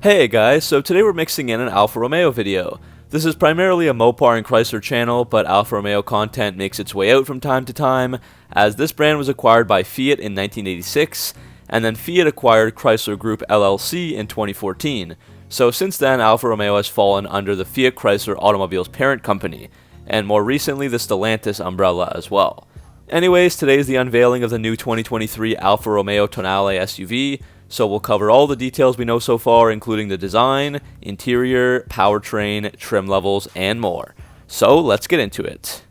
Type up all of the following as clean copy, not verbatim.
Hey guys, so today we're mixing in an Alfa Romeo video. This is primarily a Mopar and Chrysler channel, but Alfa Romeo content makes its way out from time to time, as this brand was acquired by Fiat in 1986, and then Fiat acquired Chrysler Group LLC in 2014. So since then, Alfa Romeo has fallen under the Fiat Chrysler Automobiles parent company, and more recently the Stellantis umbrella as well. Anyways, today is the unveiling of the new 2023 Alfa Romeo Tonale SUV, so we'll cover all the details we know so far, including the design, interior, powertrain, trim levels, and more. So let's get into it.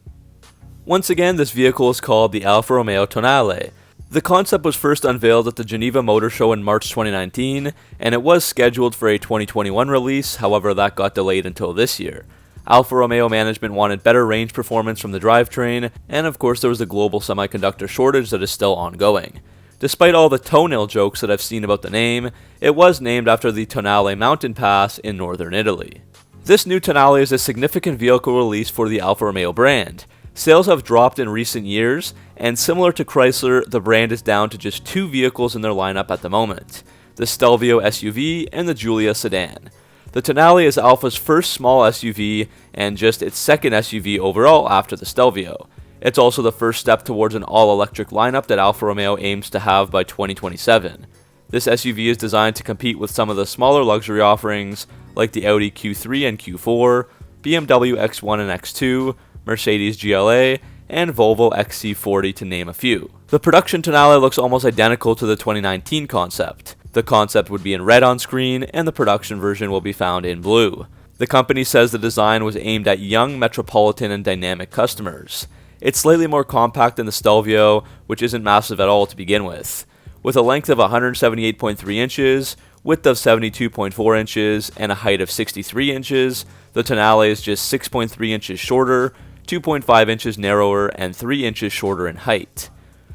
Once again, this vehicle is called the Alfa Romeo Tonale. The concept was first unveiled at the Geneva Motor Show in March 2019, and it was scheduled for a 2021 release, however that got delayed until this year. Alfa Romeo management wanted better range performance from the drivetrain, and of course there was a global semiconductor shortage that is still ongoing. Despite all the toenail jokes that I've seen about the name, it was named after the Tonale mountain pass in northern Italy. This new Tonale is a significant vehicle release for the Alfa Romeo brand. Sales have dropped in recent years, and similar to Chrysler, the brand is down to just two vehicles in their lineup at the moment, the Stelvio SUV and the Giulia sedan. The Tonale is Alfa's first small SUV and just its second SUV overall after the Stelvio. It's also the first step towards an all-electric lineup that Alfa Romeo aims to have by 2027. This SUV is designed to compete with some of the smaller luxury offerings like the Audi Q3 and Q4, BMW X1 and X2, Mercedes GLA, and Volvo XC40 to name a few. The production Tonale looks almost identical to the 2019 concept. The concept would be in red on screen, and the production version will be found in blue. The company says the design was aimed at young, metropolitan, and dynamic customers. It's slightly more compact than the Stelvio, which isn't massive at all to begin with. With a length of 178.3 inches, width of 72.4 inches, and a height of 63 inches, the Tonale is just 6.3 inches shorter, 2.5 inches narrower, and 3 inches shorter in height.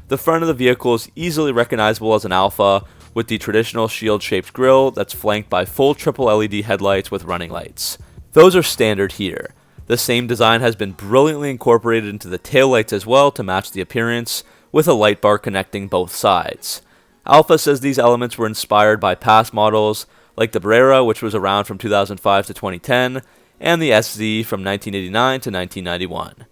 The front of the vehicle is easily recognizable as an Alfa, with the traditional shield-shaped grille that's flanked by full triple LED headlights with running lights. Those are standard here. The same design has been brilliantly incorporated into the taillights as well to match the appearance, with a light bar connecting both sides. Alfa says these elements were inspired by past models, like the Brera, which was around from 2005 to 2010, and the SZ from 1989 to 1991.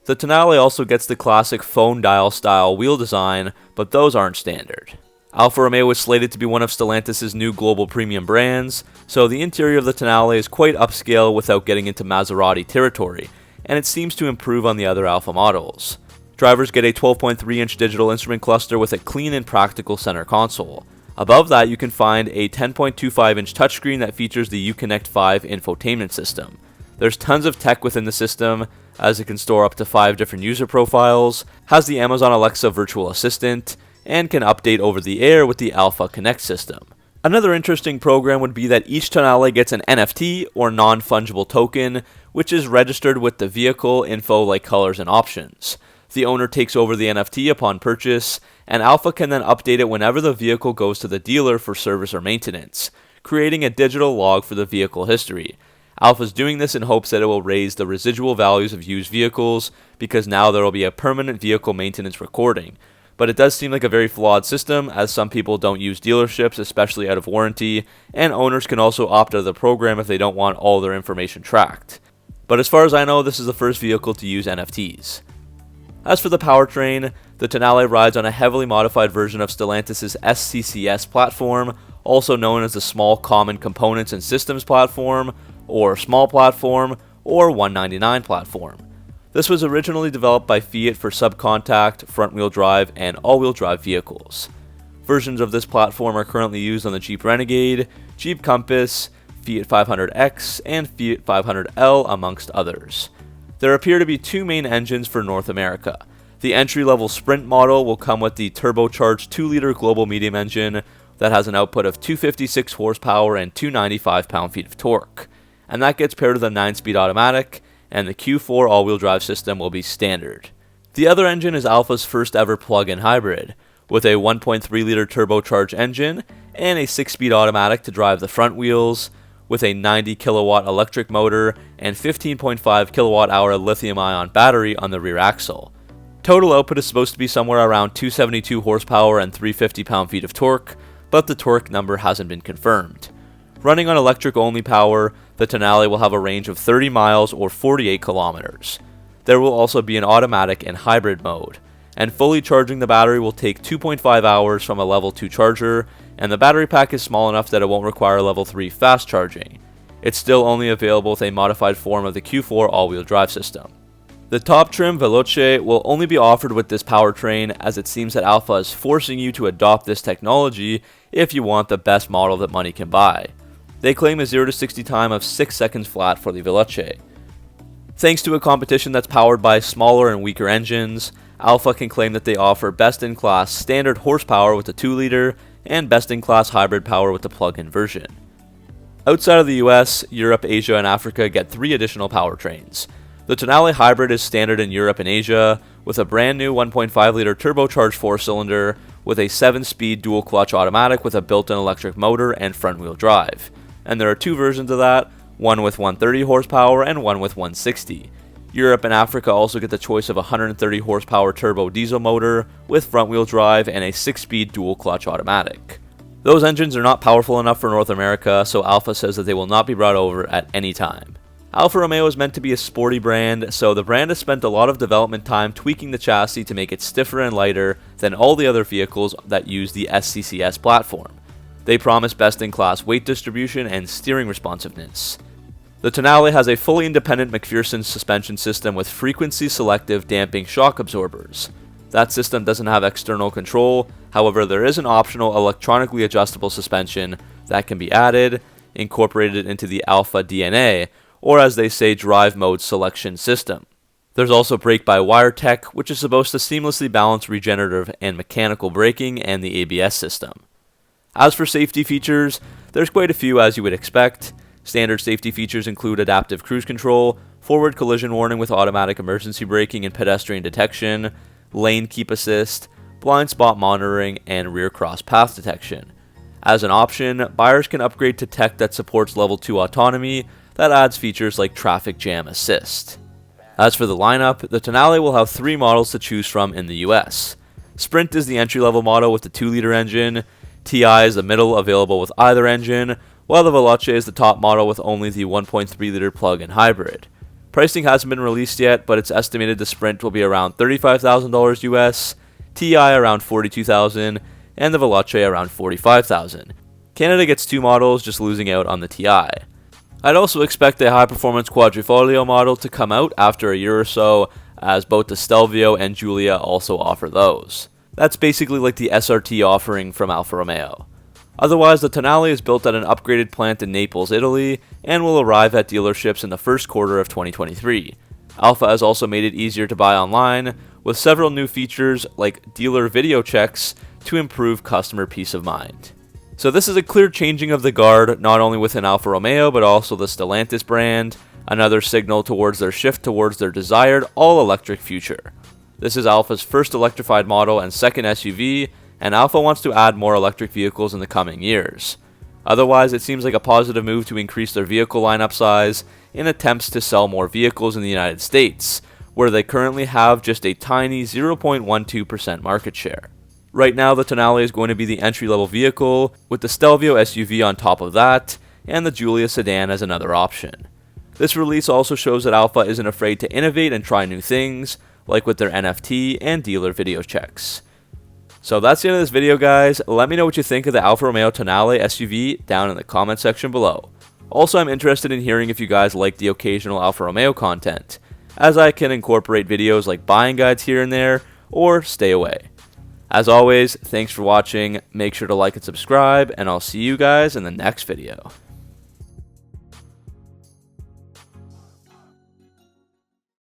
The Tonale also gets the classic phone dial style wheel design, but those aren't standard. Alfa Romeo is slated to be one of Stellantis' new global premium brands, so the interior of the Tonale is quite upscale without getting into Maserati territory, and it seems to improve on the other Alfa models. Drivers get a 12.3-inch digital instrument cluster with a clean and practical center console. Above that, you can find a 10.25-inch touchscreen that features the Uconnect 5 infotainment system. There's tons of tech within the system, as it can store up to 5 different user profiles, has the Amazon Alexa virtual assistant, and can update over the air with the Alfa Connect system. Another interesting program would be that each Tonale gets an NFT, or non-fungible token, which is registered with the vehicle info like colors and options. The owner takes over the NFT upon purchase, and Alfa can then update it whenever the vehicle goes to the dealer for service or maintenance, creating a digital log for the vehicle history. Alfa's doing this in hopes that it will raise the residual values of used vehicles, because now there will be a permanent vehicle maintenance recording. But it does seem like a very flawed system, as some people don't use dealerships, especially out of warranty, and owners can also opt out of the program if they don't want all their information tracked. But as far as I know, this is the first vehicle to use NFTs. As for the powertrain, the Tonale rides on a heavily modified version of Stellantis' SCCS platform, also known as the Small Common Components and Systems platform, or Small Platform, or 199 platform. This was originally developed by Fiat for subcontact, front-wheel drive, and all-wheel drive vehicles. Versions of this platform are currently used on the Jeep Renegade, Jeep Compass, Fiat 500X, and Fiat 500L, amongst others. There appear to be two main engines for North America. The entry-level Sprint model will come with the turbocharged 2-liter global medium engine that has an output of 256 horsepower and 295 pound-feet of torque, and that gets paired with a 9-speed automatic, and the Q4 all-wheel drive system will be standard. The other engine is Alfa's first ever plug-in hybrid, with a 1.3-liter turbocharged engine and a 6-speed automatic to drive the front wheels, with a 90 kilowatt electric motor and 15.5 kilowatt hour lithium-ion battery on the rear axle. Total output is supposed to be somewhere around 272 horsepower and 350 pound-feet of torque, but the torque number hasn't been confirmed. Running on electric-only power, the Tonale will have a range of 30 miles or 48 kilometers. There will also be an automatic and hybrid mode, and fully charging the battery will take 2.5 hours from a level 2 charger, and the battery pack is small enough that it won't require level 3 fast charging. It's still only available with a modified form of the Q4 all-wheel drive system. The top trim Veloce will only be offered with this powertrain, as it seems that Alfa is forcing you to adopt this technology if you want the best model that money can buy. They claim a 0 to 60 time of 6 seconds flat for the Veloce. Thanks to a competition that's powered by smaller and weaker engines, Alfa can claim that they offer best-in-class standard horsepower with the 2-liter and best-in-class hybrid power with the plug-in version. Outside of the US, Europe, Asia, and Africa get 3 additional powertrains. The Tonale Hybrid is standard in Europe and Asia, with a brand new 1.5-liter turbocharged 4-cylinder with a 7-speed dual-clutch automatic with a built-in electric motor and front-wheel drive. And there are 2 versions of that, one with 130 horsepower and one with 160. Europe and Africa also get the choice of a 130 horsepower turbo diesel motor with front-wheel drive and a 6-speed dual-clutch automatic. Those engines are not powerful enough for North America, so Alfa says that they will not be brought over at any time. Alfa Romeo is meant to be a sporty brand, so the brand has spent a lot of development time tweaking the chassis to make it stiffer and lighter than all the other vehicles that use the SCCS platform. They promise best-in-class weight distribution and steering responsiveness. The Tonale has a fully independent McPherson suspension system with frequency-selective damping shock absorbers. That system doesn't have external control, however there is an optional electronically adjustable suspension that can be added, incorporated into the Alfa DNA, or as they say, drive mode selection system. There's also brake-by-wire tech, which is supposed to seamlessly balance regenerative and mechanical braking and the ABS system. As for safety features, there's quite a few as you would expect. Standard safety features include adaptive cruise control, forward collision warning with automatic emergency braking and pedestrian detection, lane keep assist, blind spot monitoring, and rear cross path detection. As an option, buyers can upgrade to tech that supports level 2 autonomy that adds features like traffic jam assist. As for the lineup, the Tonale will have 3 models to choose from in the US. Sprint is the entry-level model with the 2-liter engine, TI is the middle, available with either engine, while the Veloce is the top model with only the 1.3-liter plug-in hybrid. Pricing hasn't been released yet, but it's estimated the Sprint will be around $35,000 US, TI around $42,000, and the Veloce around $45,000. Canada gets 2 models, just losing out on the TI. I'd also expect a high-performance quadrifoglio model to come out after a year or so, as both the Stelvio and Giulia also offer those. That's basically like the SRT offering from Alfa Romeo. Otherwise, the Tonale is built at an upgraded plant in Naples, Italy, and will arrive at dealerships in the first quarter of 2023. Alfa has also made it easier to buy online, with several new features like dealer video checks to improve customer peace of mind. So this is a clear changing of the guard, not only within Alfa Romeo, but also the Stellantis brand, another signal towards their shift towards their desired all-electric future. This is Alfa's first electrified model and second SUV, and Alfa wants to add more electric vehicles in the coming years. Otherwise, it seems like a positive move to increase their vehicle lineup size in attempts to sell more vehicles in the United States, where they currently have just a tiny 0.12% market share. Right now, the Tonale is going to be the entry-level vehicle, with the Stelvio SUV on top of that, and the Giulia sedan as another option. This release also shows that Alfa isn't afraid to innovate and try new things, like with their NFT and dealer video checks. So that's the end of this video, guys. Let me know what you think of the Alfa Romeo Tonale SUV down in the comment section below. Also, I'm interested in hearing if you guys like the occasional Alfa Romeo content, as I can incorporate videos like buying guides here and there, or stay away. As always, thanks for watching, make sure to like and subscribe, and I'll see you guys in the next video.